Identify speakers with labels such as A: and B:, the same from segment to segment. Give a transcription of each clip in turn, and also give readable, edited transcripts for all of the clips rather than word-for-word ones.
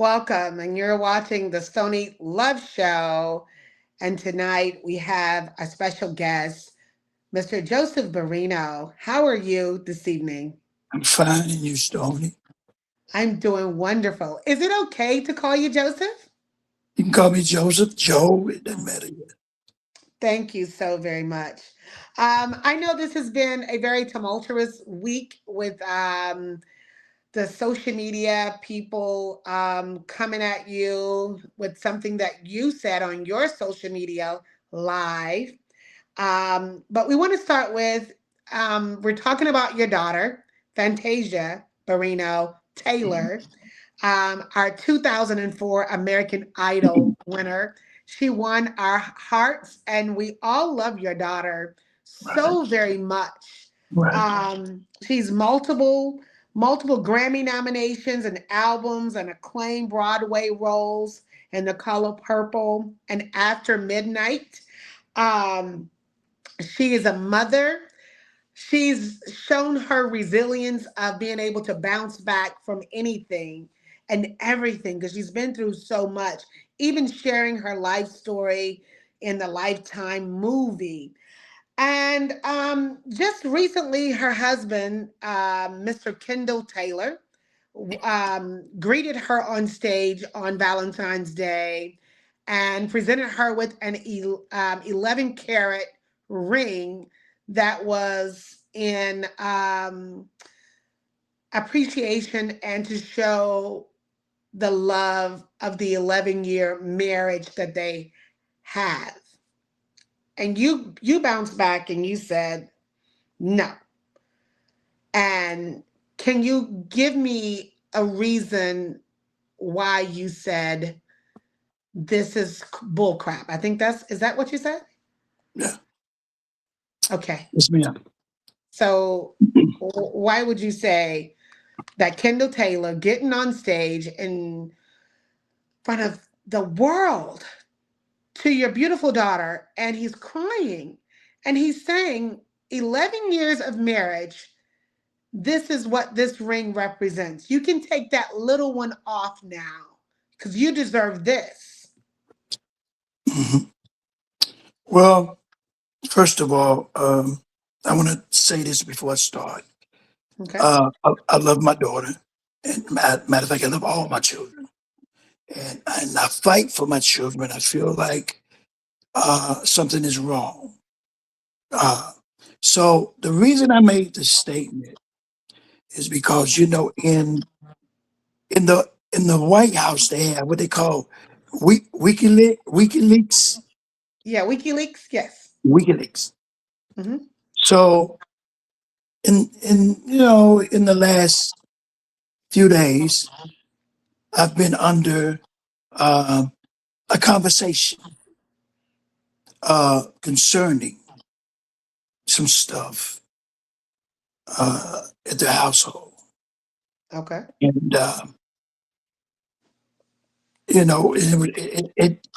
A: Welcome, and you're watching the Stony Love Show. And tonight we have a special guest, Mr. Joseph Barrino. How are you this evening?
B: I'm fine, and you, Stony.
A: I'm doing wonderful. Is it okay to call you Joseph?
B: You can call me Joseph, Joe. It doesn't matter yet.
A: Thank you so very much. I know this has been a very tumultuous week with the social media people coming at you with something that you said on your social media live. But we want to start with we're talking about your daughter, Fantasia Barrino Taylor, our 2004 American Idol winner. She won our hearts, and we all love your daughter
B: Right,
A: so very much.
B: right.
A: She's multiple Grammy nominations and albums and acclaimed Broadway roles in The Color Purple and After Midnight. Um, she is a mother. She's shown her resilience of being able to bounce back from anything and everything because she's been through so much, even sharing her life story in the Lifetime movie. And just recently, her husband, Mr. Kendall Taylor, greeted her on stage on Valentine's Day and presented her with an 11 carat ring that was in appreciation and to show the love of the 11-year marriage that they have. And you bounced back and you said no. And can you give me a reason why you said this is bull crap? I think that's is that what you said?
B: Yeah.
A: Okay.
B: Yes, ma'am.
A: So why would you say that Kendall Taylor getting on stage in front of the world to your beautiful daughter and he's crying and he's saying 11 years of marriage, this is what this ring represents. You can take that little one off now because you deserve this.
B: Mhm. Well, first of all, I want to say this before I start.
A: Okay.
B: I love my daughter, and matter of fact, I love all my children, and I fight for my children when I feel like something is wrong. Uh, so the reason I made this statement is because in the White House they have what they call
A: Yeah, WikiLeaks, yes.
B: WikiLeaks.
A: Hmm.
B: So in the last few days, I've been under uh, a conversation concerning some stuff at the household,
A: Okay.
B: and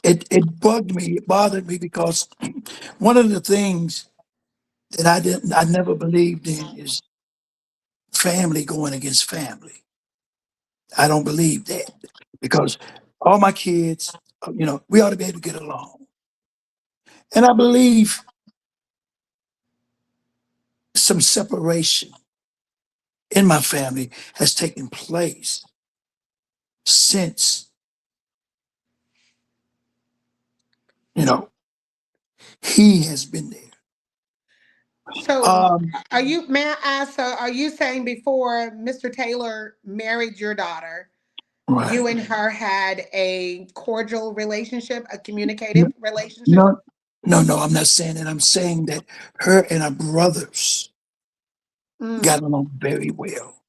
B: it bugged me, it bothered me because one of the things that I never believed in is family going against family. I don't believe that because all my kids, we ought to be able to get along. And I believe some separation in my family has taken place since, you know, he has been there.
A: So
B: Um,
A: are you, may I ask, are you saying before Mr. Taylor married your daughter, you
B: right.
A: and her had a cordial relationship, a communicative
B: No,
A: relationship?
B: no, no, I'm not saying that. I'm saying that her and her brothers got
A: Mm.
B: along very well.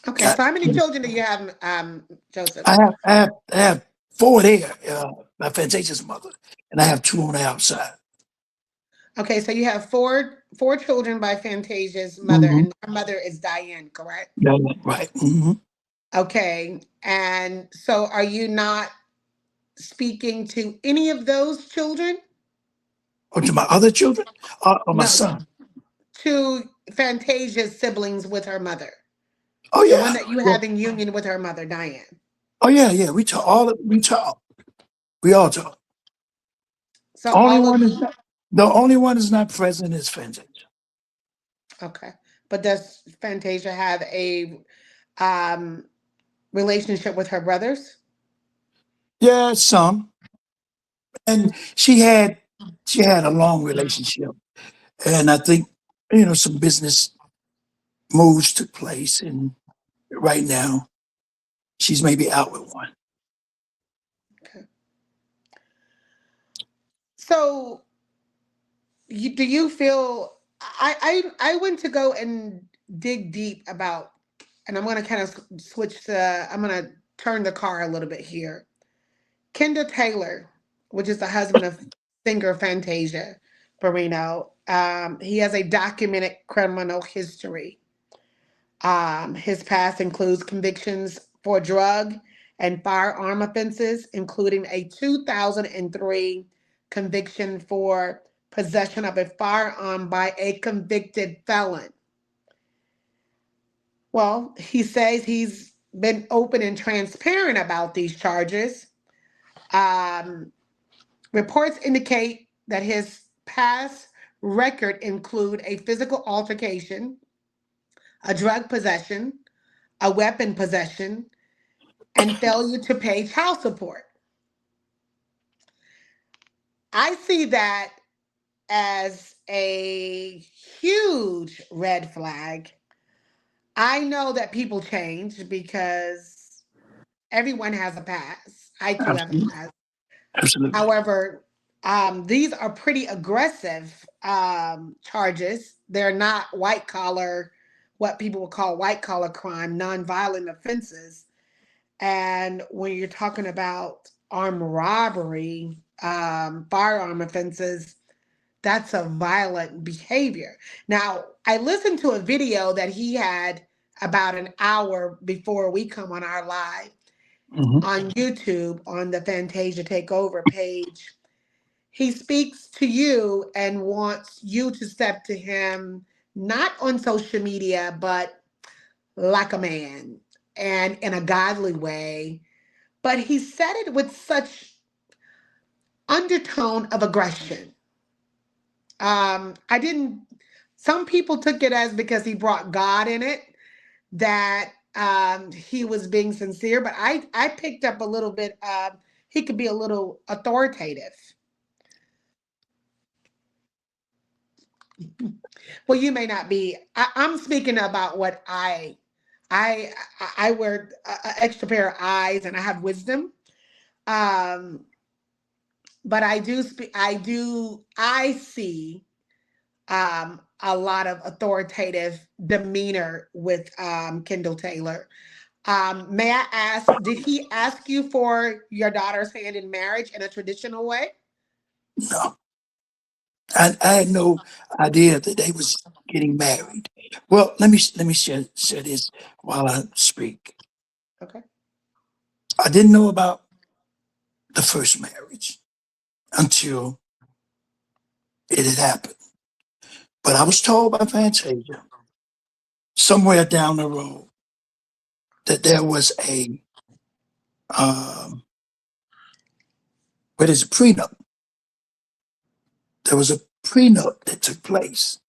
A: Okay,
B: Got,
A: so how many children do you have, Joseph?
B: I have four there, my Fantasia's mother, and I have two on the outside.
A: Okay, so you have four children by Fantasia's mother,
B: Hmm.
A: and her mother is Diane, correct?
B: Yeah, right. Hmm.
A: Okay, and so are you not speaking to any of those children?
B: Or to my other children, or my
A: No,
B: son.
A: to Fantasia's siblings with her mother,
B: Oh
A: the one
B: yeah,
A: that you
B: yeah.
A: have in union with her mother, Diane.
B: Oh yeah, yeah. We talk. We all talk.
A: So
B: Only
A: all of
B: one is
A: you,
B: not the only one is not present is Fantasia.
A: okay. But does Fantasia have a um relationship with her brothers?
B: Yeah, some. And she had a long relationship. And I think, some business moves took place and right now she's maybe out with one.
A: Okay. So do you feel I went to go and dig deep about, and I'm going to kind of switch to, I'm going to turn the car a little bit here. Kendall Taylor, which is the husband of singer Fantasia Barrino, he has a documented criminal history. His past includes convictions for drug and firearm offenses, including a 2003 conviction for possession of a firearm by a convicted felon. Well, he says he's been open and transparent about these charges. Um, Reports indicate that his past record include a physical altercation, a drug possession, a weapon possession, and failure to pay child support. I see that as a huge red flag. I know that people change because everyone has a past. I too have a
B: Absolutely.
A: past.
B: Absolutely.
A: However, these are pretty aggressive charges. They're not white collar, what people would call white collar crime, nonviolent offenses. And when you're talking about armed robbery, firearm offenses, that's a violent behavior. Now, I listened to a video that he had about an hour before we come on our live
B: Hmm.
A: on YouTube on the Fantasia Takeover page. He speaks to you and wants you to step to him, not on social media, but like a man and in a godly way. But he said it with such undertone of aggression. I didn't, some people took it as because he brought God in it that he was being sincere, but I picked up a little bit of, he could be a little authoritative. Well, you may not be. I'm speaking about what I I wear an extra pair of eyes and I have wisdom. Um, but I do speak. I see a lot of authoritative demeanor with Kendall Taylor. May I ask, did he ask you for your daughter's hand in marriage in a traditional way?
B: No, I had no idea that they was getting married. Well, let me share this while I speak.
A: Okay.
B: I didn't know about the first marriage until it had happened. But I was told by Fantasia somewhere down the road that there was a um, what is a prenup? There was a prenup that took place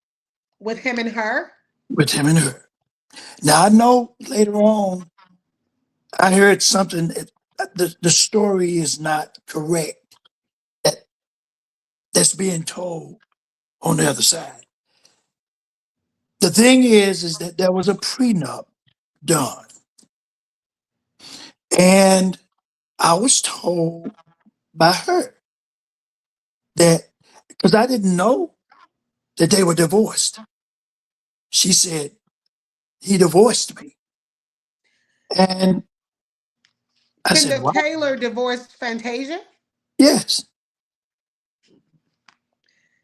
A: With him and her?
B: with him and her. Now I know later on I heard something that the story is not correct that that's being told on the other side. The thing is that there was a prenup done, and I was told by her that because I didn't know that they were divorced. She said he divorced me, and I said,
A: Kendall
B: "What?
A: Taylor divorced Fantasia?
B: Yes."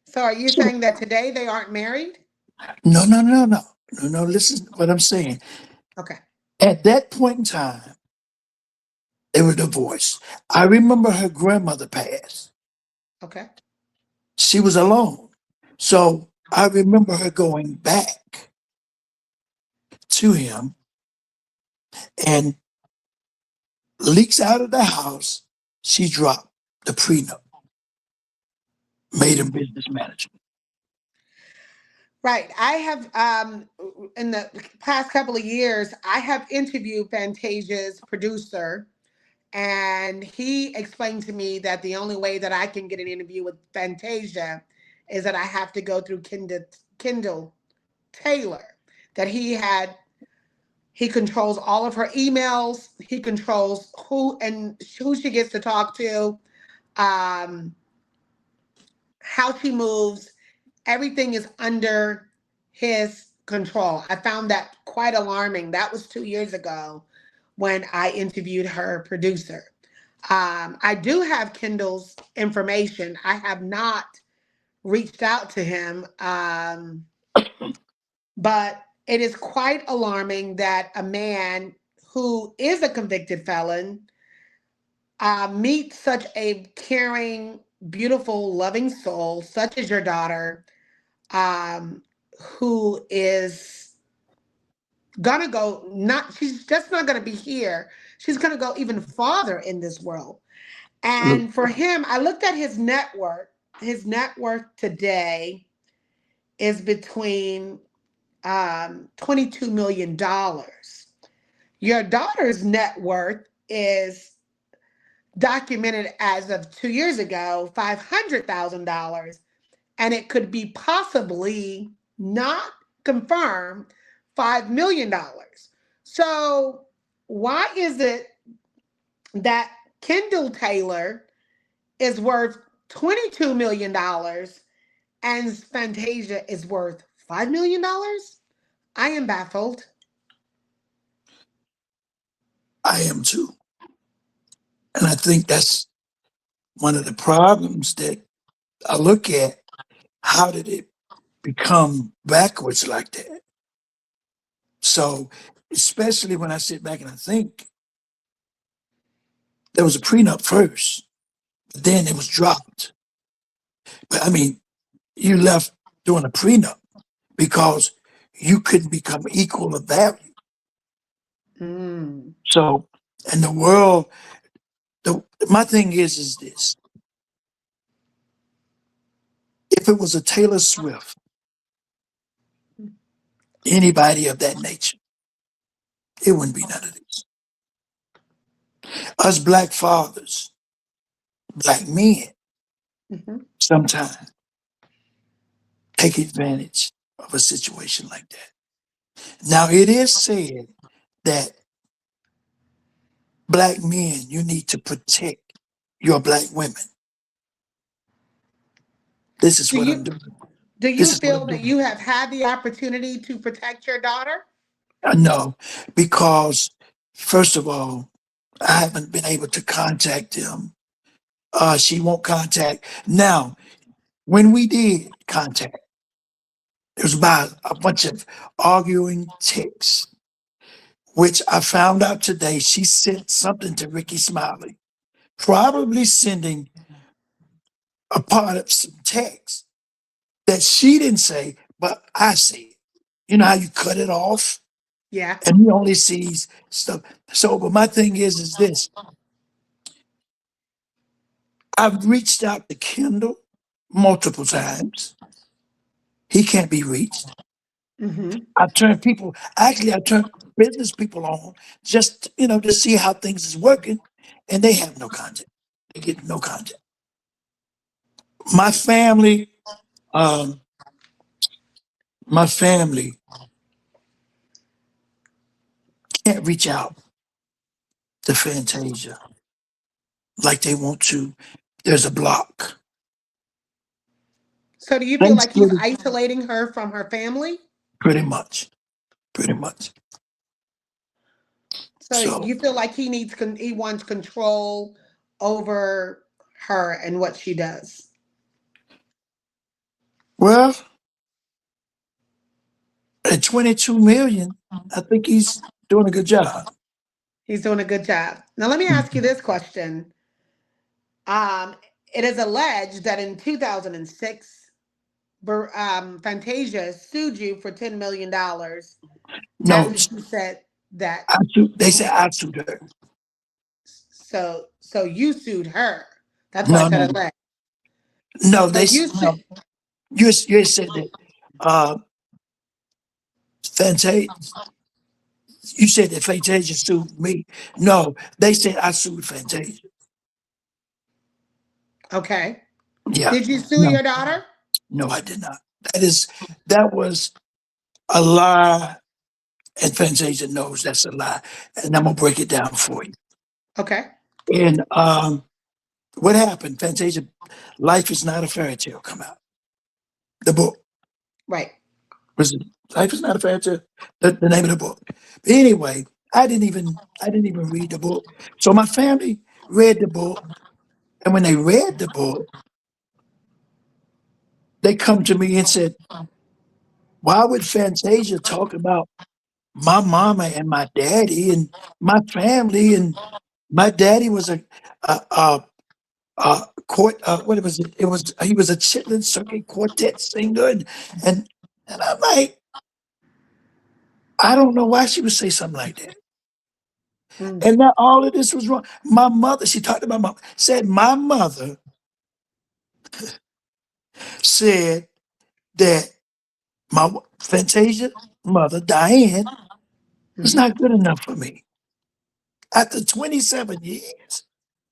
A: So are you
B: So
A: saying that today they aren't married?
B: no, no, no, no, no, no. Listen, to what I'm saying.
A: Okay.
B: At that point in time, they were divorced. I remember her grandmother passed.
A: Okay.
B: She was alone. So I remember her going back to him and leaks out of the house. She dropped the prenup, made him business manager.
A: Right. I have in the past couple of years, I have interviewed Fantasia's producer, and he explained to me that the only way that I can get an interview with Fantasia is that I have to go through Kendall Taylor. That he controls all of her emails. He controls who she gets to talk to, um, how she moves. Everything is under his control. I found that quite alarming. That was 2 years ago when I interviewed her producer. I do have Kendall's information. I have not reached out to him, but it is quite alarming that a man who is a convicted felon meets such a caring, beautiful, loving soul, such as your daughter, um, who is gonna go not she's just not gonna be here. She's gonna go even farther in this world.
B: Look,
A: And for him, I looked at his net worth. His net worth today is between $22 million. Your daughter's net worth is documented as of 2 years ago, $500,000, and it could be possibly not confirmed $5 million. So, why is it that Kendall Taylor is worth $22 million and Fantasia is worth $5 million? I am baffled.
B: I am too. And I think that's one of the problems that I look at. How did it become backwards like that? So, especially when I sit back and I think there was a prenup first, but then it was dropped. But I mean, you left doing a prenup because you couldn't become equal of value.
A: Mm.
B: So, and the world, my thing is this: if it was a Taylor Swift, anybody of that nature, it wouldn't be none of this. Us black fathers, black men,
A: Mhm.
B: sometimes take advantage of a situation like that. Now, it is said that black men, you need to protect your black women. This is
A: Do
B: what I'm
A: you
B: doing.
A: do
B: This
A: you
B: is what
A: feel
B: I'm
A: that
B: doing.
A: you have had the opportunity to protect your daughter?
B: I know because, first of all, I haven't been able to contact them. She won't contact. Now, when we did contact, it was about a bunch of arguing texts, which I found out today she sent something to Ricky Smiley, probably sending a part of some text that she didn't say, but I said. You know how you cut it off
A: Yeah.
B: and he only sees stuff. So, but my thing is this: I've reached out to Kendall multiple times. He can't be reached.
A: Hmm.
B: I've turned people, actually, I turned business people on just, to see how things is working, and they have no contact. They get no contact. My family, um, my family can't reach out to Fantasia like they want to. There's a block.
A: So do you feel
B: Thanks,
A: like he's isolating her from her family?
B: pretty much, pretty much.
A: So
B: So,
A: you feel like he wants control over her and what she does.
B: well, at 22 million, I think he's doing a good job.
A: He's doing a good job. Now let me ask you this question. Um, it is alleged that in 2006, Fantasia sued you for $10 million
B: No,
A: after she said that
B: they said I sued her.
A: So you sued her. That's why I
B: No,
A: said
B: no,
A: alleged.
B: no.
A: So you
B: No.
A: sued.
B: You said that. Uh, Fantasia. You said that Fantasia sued me. No, they said I sued Fantasia.
A: Okay.
B: Yeah.
A: Did you sue
B: No,
A: your daughter?
B: no, I did not. That was a lie, and Fantasia knows that's a lie. And I'm gonna break it down for you.
A: Okay.
B: And what happened? Fantasia, Life is Not a Fairy Tale come out. The book
A: Right.
B: was it Life is Not a Fairy Tale. The name of the book. But anyway, I didn't even read the book. So my family read the book, and when they read the book, they come to me and said, "Why would Fantasia talk about my mama and my daddy and my family and my daddy was a, a, court what was it? It was he was a Chitlin Circuit Quartet singer and I'm like, I don't know why she would say something like that.
A: Mm.
B: And that all of this was wrong. My mother, she talked about said my mother said that my Fantasia mother, Diane, was
A: Hmm.
B: not good enough for me. After 27 years,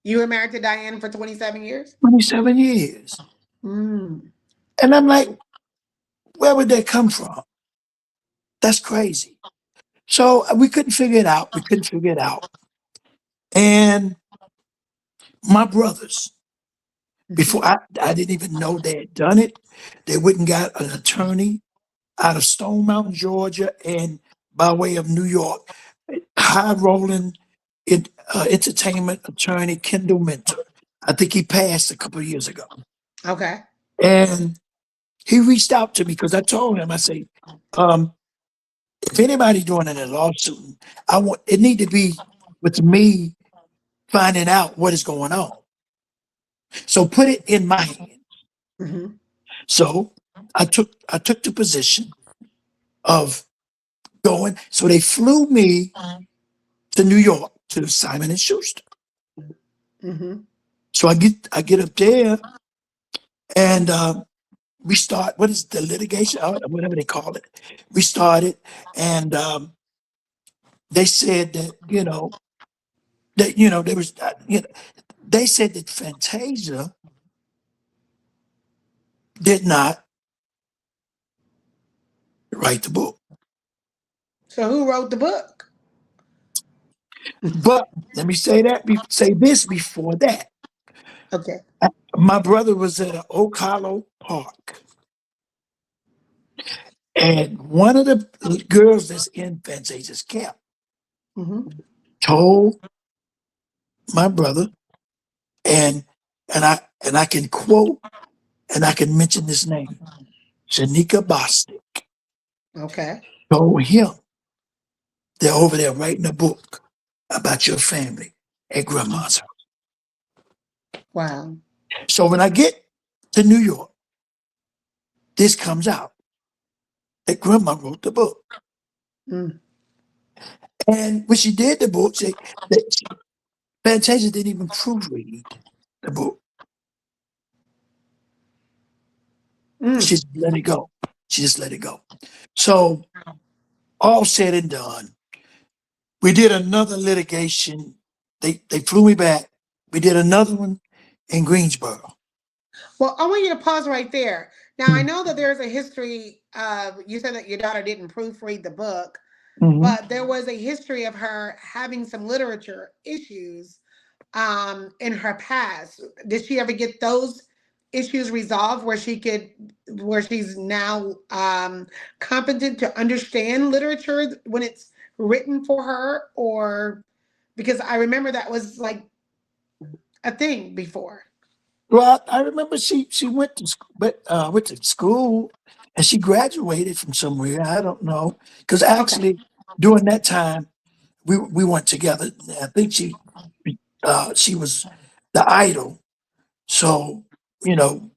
A: You were married to Diane for 27 years?
B: 27 years.
A: Mm.
B: And I'm like, where would that come from? That's crazy. So we couldn't figure it out. We couldn't figure it out. And my brothers,
A: Hmm.
B: before I didn't even know they had done it, they went and got an attorney out of Stone Mountain, Georgia, and by way of New York, high rolling entertainment attorney Kendall Mentor. I think he passed a couple of years ago.
A: Okay.
B: And he reached out to me because I told him, I say, um, if anybody doing a lawsuit, I want it need to be with me finding out what is going on. So put it in my hand.
A: Hmm.
B: So I took the position of going. So they flew me to New York to Simon and Schuster.
A: Hmm.
B: So I get up there and we start what is the litigation or whatever they call it. We started and they said that there was they said that Fantasia did not write the book.
A: So who wrote the book?
B: But let me say this before that.
A: Okay.
B: My brother was at Oak Hollow Park, and one of the girls that's in Fantasia's camp
A: Hmm.
B: told my brother, and and I can quote and I can mention this name, Shanika Bostic,
A: Okay.
B: told him they're over there writing a book about your family at grandma's house.
A: Wow.
B: So when I get to New York, this comes out that grandma wrote the book.
A: Mm.
B: And when she did the book, Fantasia didn't even proofread the book. She
A: Mm.
B: just let it go. She just let it go. So all said and done, we did another litigation. They flew me back. We did another one in Greensboro.
A: Well, I want you to pause right there. Now, I
B: Mm-hmm.
A: know that there's a history of, you said that your daughter didn't proofread the book,
B: Mm-hmm.
A: but there was a history of her having some literature issues in her past. Did she ever get those issues resolved where she's now competent to understand literature when it's written for her? Or because I remember that was like a thing before.
B: Well, I remember she went to school and she graduated from somewhere. I don't know because
A: Okay.
B: actually during that time we weren't together. I think she was the idol, so you know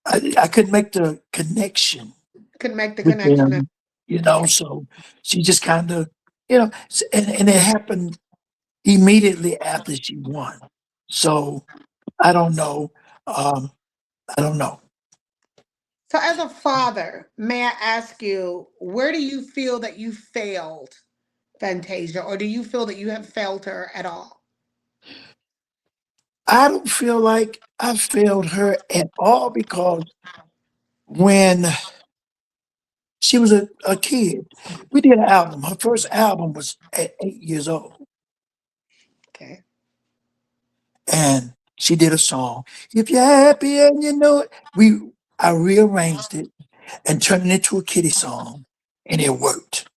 B: I couldn't make the connection
A: Could make the
B: with
A: connection.
B: them.
A: Okay.
B: So she just kind of and it happened. immediately after she won. So I don't know. Um, I don't know.
A: So, as a father, may I ask you, where do you feel that you failed Fantasia, or do you feel that you have failed her at all?
B: I don't feel like I failed her at all because when she was a kid, we did an album. Her first album was at 8 years old.
A: Okay.
B: And she did a song. If you're happy and you know it, I rearranged it and turned it into a kiddie song, and it worked.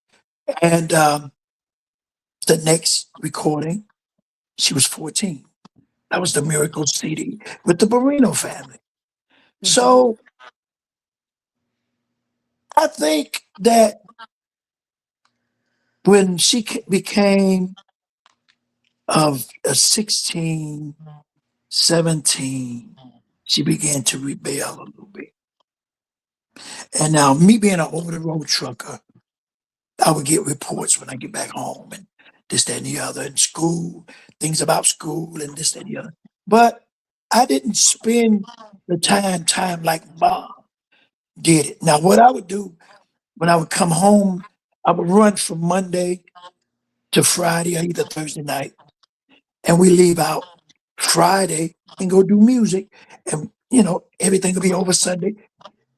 B: And the next recording, she was 14. That was the Miracle CD with the Barrino family.
A: Hmm.
B: So I think that when she became of 16, 17, she began to rebel a little bit. And now, me being an over the road trucker, I would get reports when I get back home and this, that, and the other, and school, things about school and this, that, and the other. But I didn't spend the time like mom did it. Now, what I would do when I would come home, I would run from Monday to Friday or either Thursday night, and we leave out Friday and go do music, and everything will be over Sunday.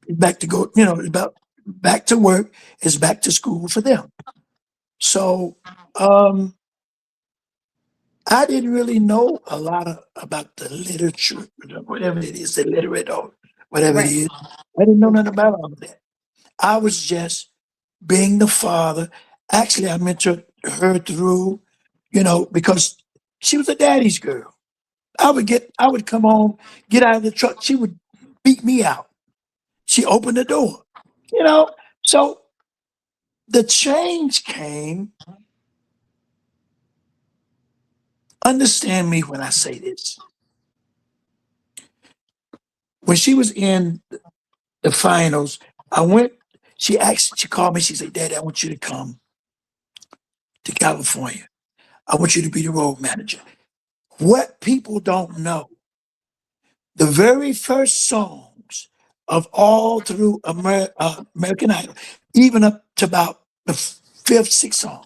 B: Back to go, about back to work is back to school for them. So um, I didn't really know a lot about the literature, whatever it is, the literate or whatever it
A: Right.
B: is. I didn't know nothing
A: Okay.
B: about all of that. I was just being the father. Actually, I mentored her through, because she was a daddy's girl. I would come home, get out of the truck. She would beat me out. She opened the door, you know. So the change came. Understand me when I say this. When she was in the finals, I went. She called me. She said, "Daddy, I want you to come to California. I want you to be the road manager." What people don't know, the very first songs of all through American Idol, even up to about the fifth, sixth song,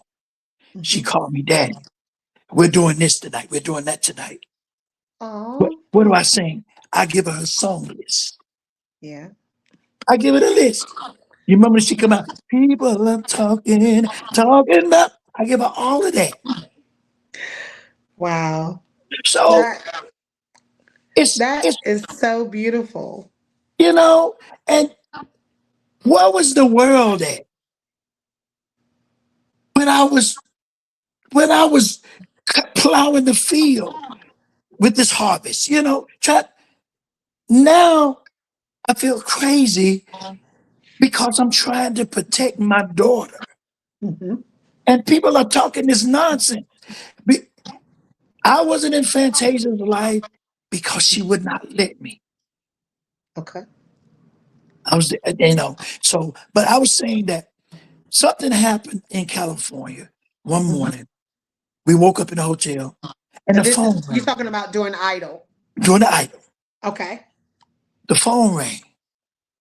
B: she
A: Hmm.
B: called me daddy. We're doing this tonight. We're doing that tonight.
A: Oh,
B: What do I sing? I give her a song list.
A: yeah.
B: I give it a list. You remember she come out, people are talking about. I give her all of that.
A: Wow.
B: So
A: That
B: it's
A: that is so beautiful.
B: you know, and what was the world at when I was plowing the field with this harvest? Now I feel crazy because I'm trying to protect my daughter,
A: Hmm.
B: and people are talking this nonsense. Be- I wasn't in Fantasia's life because she would not let me.
A: Okay.
B: I was, so, but I was saying that something happened in California one
A: Hmm.
B: morning. We woke up in the hotel and the
A: And this is
B: phone
A: you
B: rang
A: talking about doing idol.
B: during the item.
A: Okay.
B: The phone rang.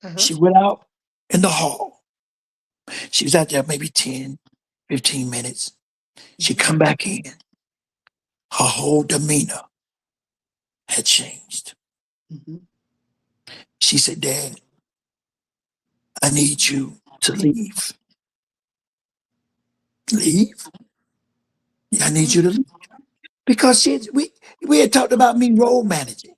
A: Uh-huh.
B: She went out in the hall. She was out there maybe 10, 15 minutes. She
A: Hmm.
B: come back in. Her whole demeanor had changed.
A: Hmm.
B: She said, Dad, I need you to leave. Leave? Yeah, I need you to leave. Because we had talked about me role managing.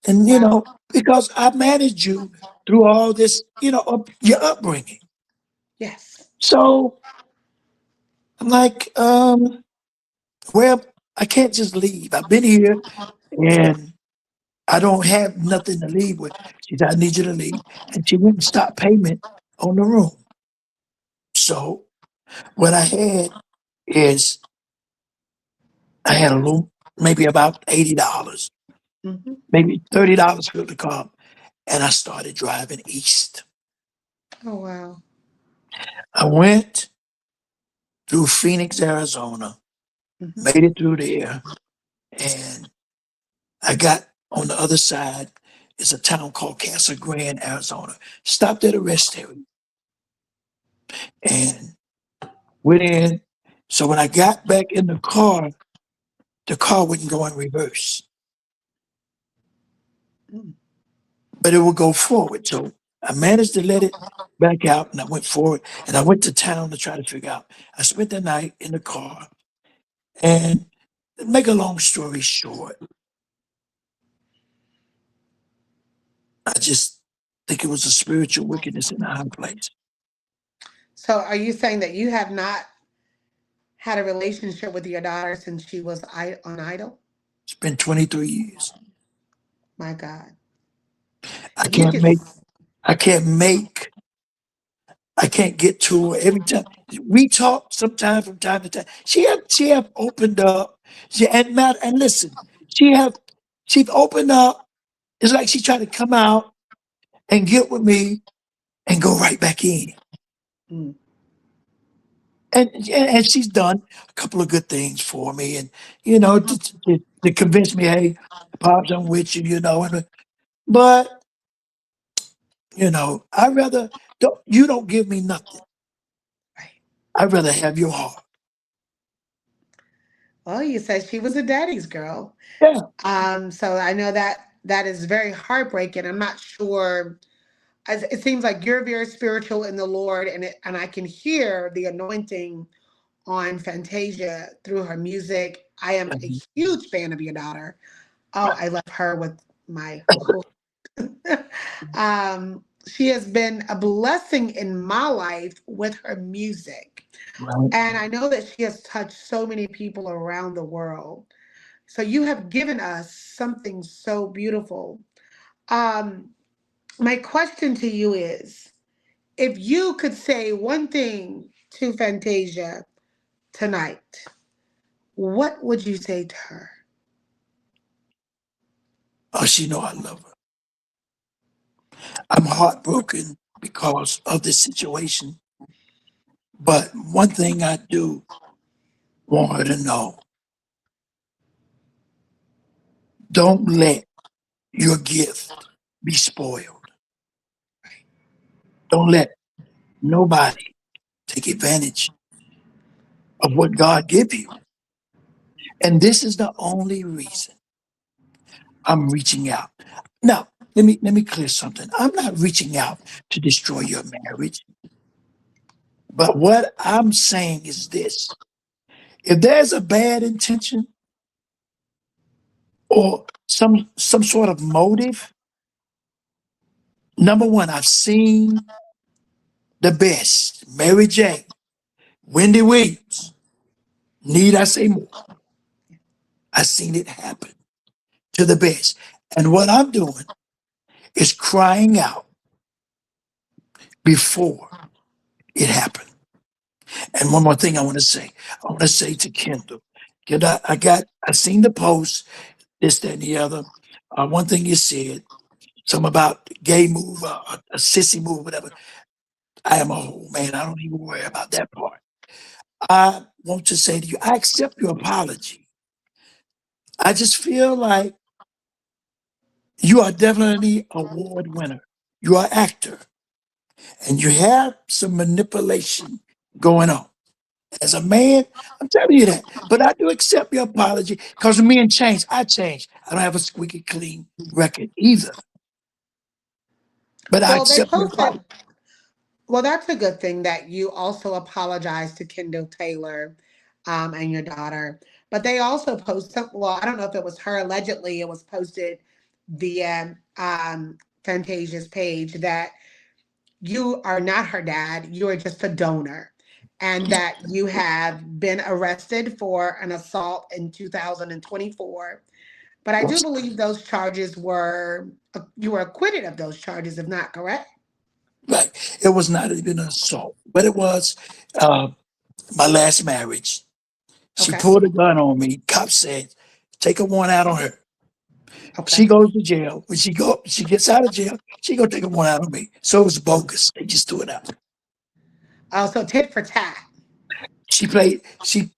B: And,
A: Wow.
B: because I managed you through all this, your upbringing.
A: Yes.
B: So I'm like, well, I can't just leave. I've been here and I don't have nothing to leave with. She said, I need you to leave. And she went and stopped payment on the room. So what I had is I had a little, maybe about $80,
A: Hmm.
B: maybe $30 for the car. And I started driving east.
A: Oh, wow.
B: I went through Phoenix, Arizona,
A: Mhm.
B: made it through there, and I got on the other side. It's a town called Casa Grande, Arizona. Stopped at a rest area and went in. So when I got back in the car wouldn't go in reverse,
A: Mm.
B: but it would go forward. So I managed to let it back out and I went forward and I went to town to try to figure out. I spent the night in the car and make a long story short, I just think it was a spiritual wickedness in a high place.
A: So, are you saying that you have not had a relationship with your daughter since she was on Idol?
B: It's been 23 years.
A: My God.
B: I
A: You
B: can't
A: could.
B: make, I can't make, I can't get to her every time. We talk sometime from time to time. She have opened up. And listen, she have, she's opened up. It's like she tried to come out and get with me and go right back in.
A: Mm.
B: And she's done a couple of good things for me, and to convince me, hey, pops, I'm with you, but I rather you don't give me nothing.
A: Right.
B: I'd rather have your heart.
A: Well, you said she was a daddy's girl.
B: Yeah,
A: So I know that that is very heartbreaking. I'm not sure. It seems like you're very spiritual in the Lord, and I can hear the anointing on Fantasia through her music. I am a
B: mhm,
A: huge fan of your daughter. Oh,
B: right,
A: I love her with my whole. She has been a blessing in my life with her music.
B: right.
A: And I know that she has touched so many people around the world. So you have given us something so beautiful. Um, my question to you is, if you could say one thing to Fantasia tonight, what would you say to her?
B: Oh, she know I love her. I'm heartbroken because of this situation, but one thing I do want her to know: don't let your gift be spoiled. Don't let nobody take advantage of what God give you. And this is the only reason I'm reaching out. Now, let me clear something. I'm not reaching out to destroy your marriage. But what I'm saying is this: if there's a bad intention or some sort of motive, number one, I've seen the best. Mary J, Wendy Williams. Need I say more? I've seen it happen to the best. And what I'm doing is crying out before it happened. And one more thing I want to say. I want to say to Kendall, I seen the post, this, that, and the other. One thing you said, something about gay move, a sissy move, whatever. I am a whole man. I don't even worry about that part. I want to say to you, I accept your apology. I just feel like you are definitely award winner. You are actor, and you have some manipulation going on. As a man, I'm telling you that. But I do accept your apology because me and change, I change. I don't have a squeaky clean record either. But I
A: Well, they
B: accept your
A: posted.
B: apology.
A: Well, that's a good thing that you also apologized to Kendall Taylor, and your daughter. But they also posted. Well, I don't know if it was her. Allegedly, it was posted via Fantasia's page that you are not her dad. You are just a donor, and that you have been arrested for an assault in 2024. But I do believe those charges were you were acquitted of those charges, if not correct.
B: Right. It was not even an assault, but it was uh, my last marriage. She
A: Okay.
B: pulled a gun on me. Cop said, take a warrant out on her. She
A: Okay.
B: goes to jail. When she gets out of jail, she gonna take a warrant out on me. So it was bogus. They just threw it out.
A: So tit for tat.
B: She played.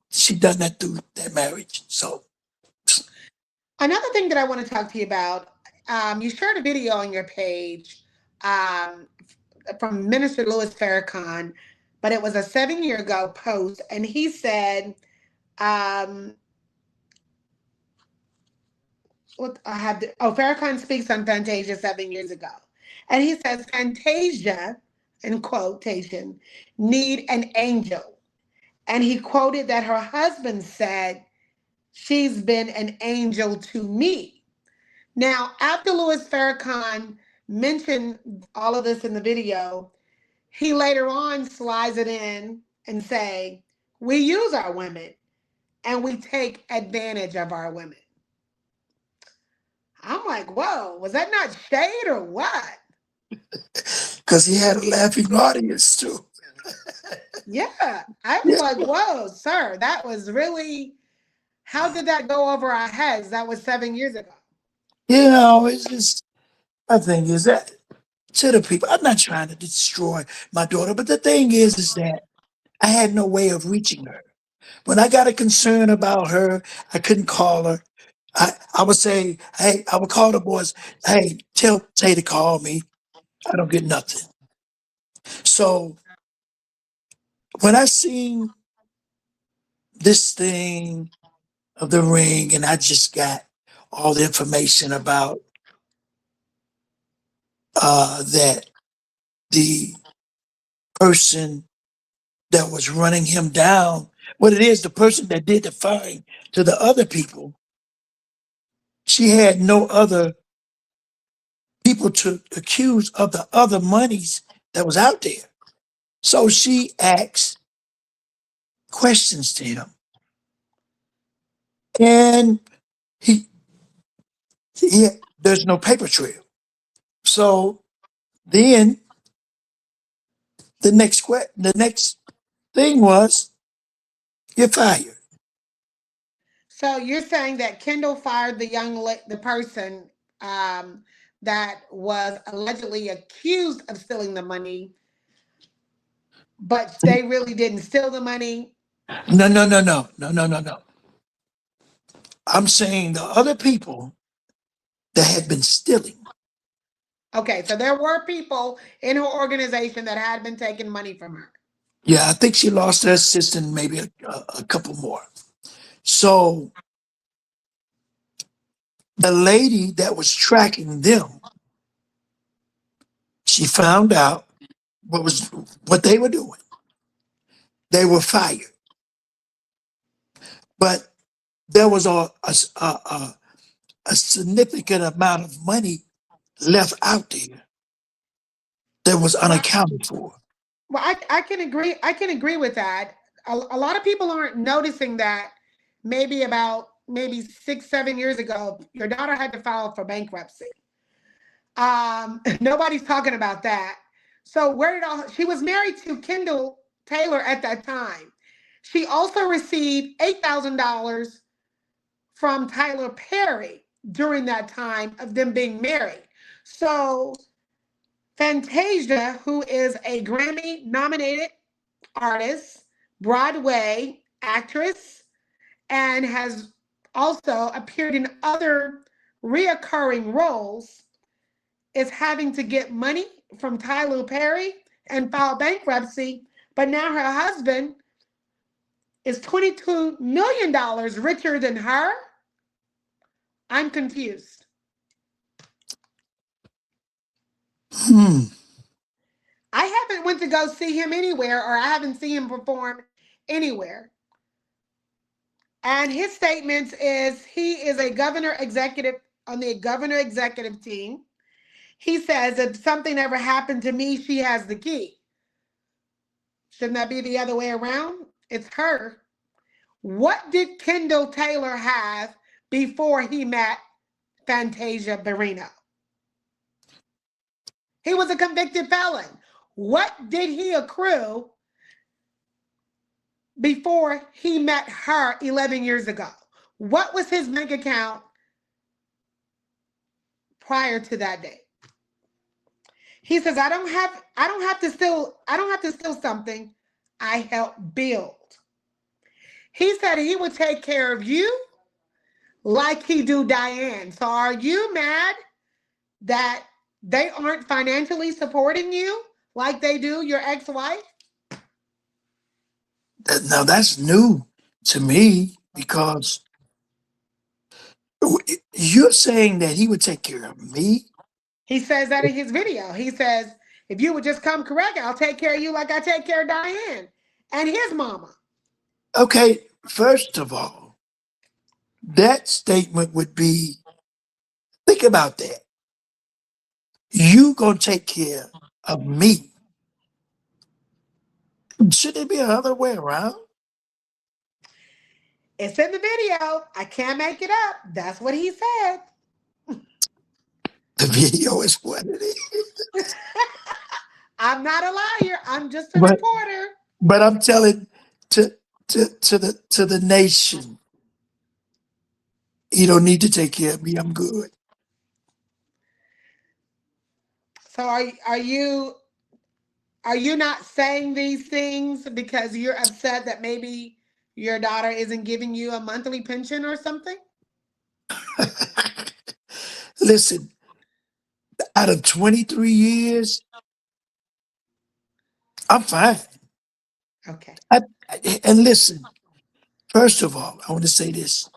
B: she done that through that marriage. So
A: Another thing that I want to talk to you about, you shared a video on your page um, from Minister Louis Farrakhan, but it was a 7 year ago post, and he said, um, what I have to, oh, Farrakhan speaks on Fantasia 7 years ago. And he says, Fantasia, in quotation, need an angel. And he quoted that her husband said, she's been an angel to me. Now, after Louis Farrakhan mentioned all of this in the video, he later on slides it in and say, we use our women and we take advantage of our women. I'm like, whoa, was that not shade or what?
B: because he had a laughing audience too.
A: Yeah. I was
B: Yeah,
A: like, whoa, sir, that was really, how did that go over our heads? That was 7 years ago.
B: it's just my thing is that to the people, I'm not trying to destroy my daughter, but the thing is that I had no way of reaching her. When I got a concern about her, I couldn't call her. I would say, hey, I would call the boys, hey, tell Tay to call me. I don't get nothing. So when I seen this thing of the ring and I just got all the information about that the person that was running him down, what it is, the person that did the firing to the other people, she had no other people to accuse of the other monies that was out there. So she asked questions to him. And he, he there's no paper trail. So then the next thing was you're fired.
A: So you're saying that Kendall fired the person that was allegedly accused of stealing the money, but they really didn't steal the money.
B: No, no, no, no, no, no, no, no. I'm saying the other people that had been stealing.
A: Okay, so there were people in her organization that had been taking money from her.
B: Yeah, I think she lost her assistant, maybe a couple more. So the lady that was tracking them, she found out what they were doing. They were fired, but there was a significant amount of money left out there that was
A: Well,
B: unaccounted for.
A: I can agree. I can agree with that. A lot of people aren't noticing that maybe about maybe 6, 7 years ago, your daughter had to file for bankruptcy. Nobody's talking about that. So where did all she was married to Kendall Taylor at that time. She also received $8,000 from Tyler Perry during that time of them being married. So Fantasia, who is a Grammy nominated artist, Broadway actress, and has also appeared in other reoccurring roles, is having to get money from Tyler Perry and file bankruptcy. But now her husband is $22 million richer than her. I'm confused.
B: Hmm.
A: I haven't went to go see him anywhere, or I haven't seen him perform anywhere. And his statements is he is a governor executive on the governor executive team. He says if something ever happened to me, she has the key. Shouldn't that be the other way around? It's her. What did Kendall Taylor have before he met Fantasia Barrino? He was a convicted felon. What did he accrue before he met her 11 years ago? What was his bank account prior to that date? He says, I don't have to steal something I help build. He said he would take care of you like he do Diane. So are you mad that they aren't financially supporting you like they do your ex-wife?
B: Now that's new to me because you're saying that he would take care of me.
A: He says that in his video. He says, if you would just come correct, I'll take care of you like I take care of Diane and his mama.
B: Okay, first of all, that statement would be, think about that. You gonna take care of me. Should it be another way around?
A: It's in the video. I can't make it up. That's what he said.
B: The video is what it is.
A: I'm not a liar. I'm just a
B: But
A: reporter.
B: but I'm telling to to the nation, you don't need to take care of me. I'm good.
A: So are you not saying these things because you're upset that maybe your daughter isn't giving you a monthly pension or something?
B: Listen, out of 23 years, I'm fine.
A: Okay.
B: I, and listen, first of all, I want to say this.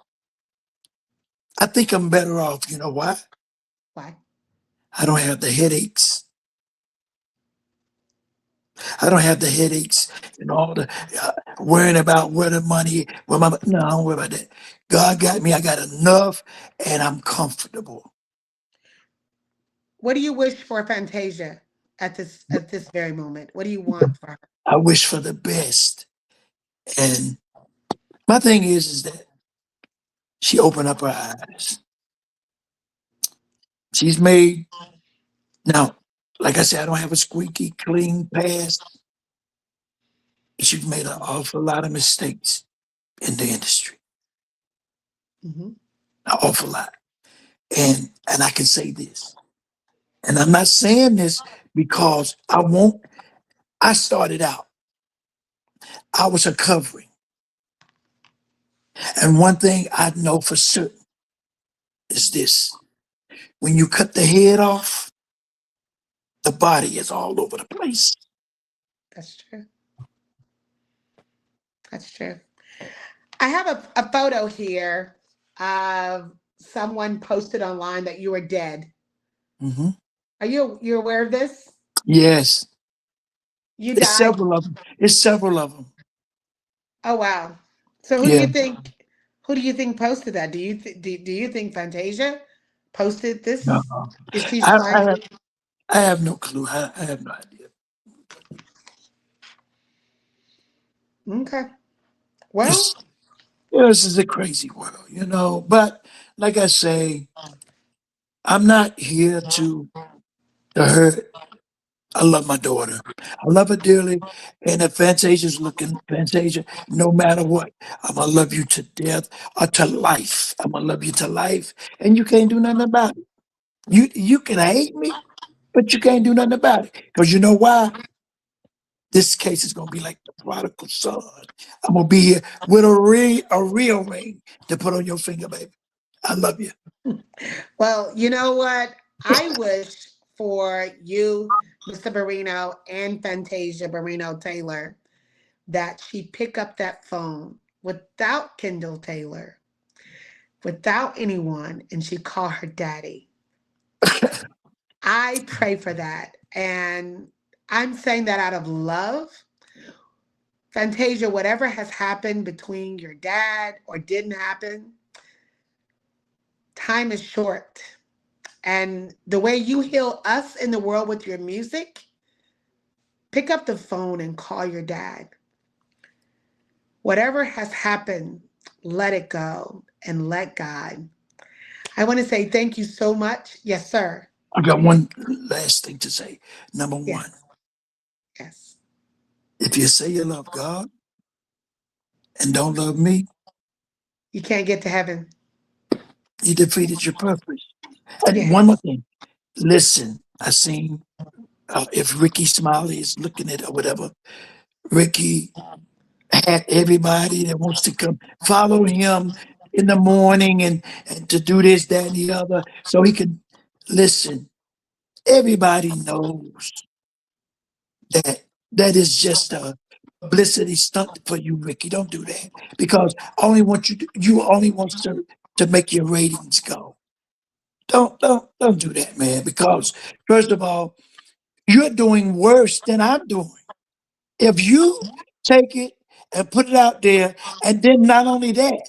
B: I think I'm better off. You know why?
A: Why?
B: I don't have the headaches. I don't have the headaches and all the worrying about where the money, where my, no, I don't worry about that. God got me. I got enough and I'm comfortable.
A: What do you wish for Fantasia at this very moment? What do you want for her?
B: I wish for the best. And my thing is that she opened up her eyes. She's made, now, like I said, I don't have a squeaky clean past. She's made an awful lot of mistakes in the industry,
A: Hmm.
B: an awful lot. And I can say this, and I'm not saying this because I won't. I started out, I was a covering. And one thing I know for certain is this: when you cut the head off, the body is all over the place.
A: That's true. That's true. I have a photo here of someone posted online that you were dead.
B: Hmm.
A: Are you aware of this?
B: Yes,
A: You
B: it's
A: died.
B: several of them. It's several of them.
A: Oh wow. So who do
B: Yeah.
A: you think posted that? Do you think Fantasia posted
B: No,
A: this? If she's
B: I,
A: trying
B: I,
A: to
B: have, I have no clue. I have no idea.
A: Okay. Well,
B: It's, this is a crazy world, you know. But like I say, I'm not here to hurt. I love my daughter. I love her dearly. And if Fantasia's looking, Fantasia, no matter what, I'm gonna love you to death or to life. I'm gonna love you to life. And you can't do nothing about it. You can hate me, but you can't do nothing about it. Because you know why? This case is gonna be like the prodigal son. I'm gonna be here with a real ring to put on your finger, baby. I love you.
A: well, you know what? I wish for you, Mr. Barrino and Fantasia Barrino Taylor, that she pick up that phone without Kendall Taylor, without anyone, and she call her daddy. I pray for that. And I'm saying that out of love. Fantasia, whatever has happened between your dad or didn't happen, time is short. And the way you heal us in the world with your music, pick up the phone and call your dad. Whatever has happened, let it go and let God. I want to say thank you so much. Yes, sir.
B: I got one last thing to say. Number one,
A: Yes, yes.
B: if you say you love God and don't love me,
A: You can't get to heaven.
B: you defeated your purpose. And one more
A: Yes.
B: thing, listen, I seen if Ricky Smiley is looking at it or whatever, Ricky, had everybody that wants to come follow him in the morning and to do this, that, and the other, so he can listen. Everybody knows that that is just a publicity stunt for you, Ricky. Don't do that because I only want you only wants to make your ratings go. Don't do that, man. Because first of all, you're doing worse than I'm doing. If you take it and put it out there, and then not only that,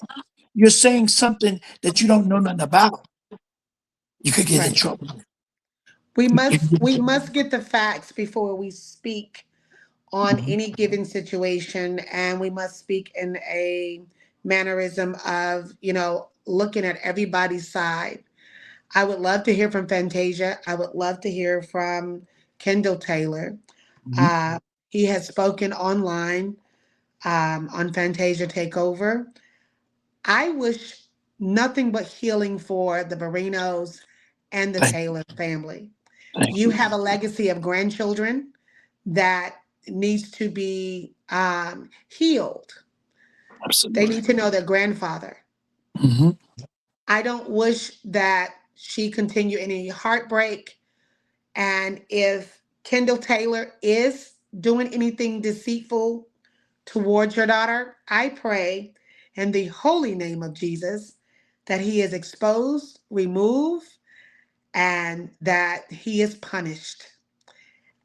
B: you're saying something that you don't know nothing about, you could get in
A: Right.
B: trouble.
A: We must get the facts before we speak on
B: Mhm.
A: any given situation, and we must speak in a mannerism of, looking at everybody's side. I would love to hear from Fantasia. I would love to hear from Kendall Taylor.
B: Mhm.
A: Uh, he has spoken online on Fantasia Takeover. I wish nothing but healing for the Barrinos and the
B: Thank,
A: Taylor family.
B: thank
A: You
B: you.
A: have a legacy of grandchildren that needs to be healed. They
B: Absolutely.
A: need to know their grandfather.
B: Hmm.
A: I don't wish that she continue any heartbreak. And if Kendall Taylor is doing anything deceitful towards your daughter, I pray in the holy name of Jesus that he is exposed, removed, and that he is punished.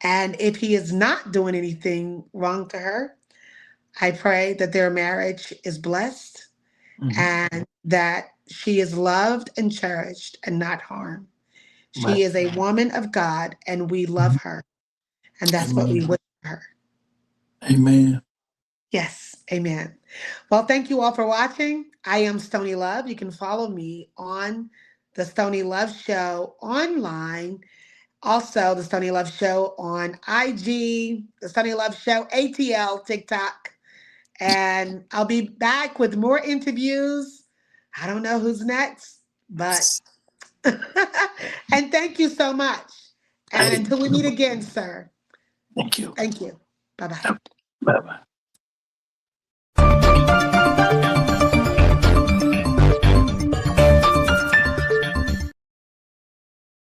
A: And if he is not doing anything wrong to her, I pray that their marriage is blessed
B: Hmm.
A: and that she is loved and cherished and not harmed. She
B: Right.
A: is a woman of God and we love
B: Mhm.
A: her. And that's what we
B: Amen.
A: wish for her.
B: Amen.
A: Yes, amen. Well, thank you all for watching. I am Stony Love. You can follow me on the Stony Love Show online. Also, the Stony Love Show on IG, the Stony Love Show ATL, TikTok. And I'll be back with more interviews. I don't know who's next, but and thank you so much. And
B: Hey,
A: until we meet again, sir,
B: thank you.
A: thank you. Bye bye.
B: Bye bye.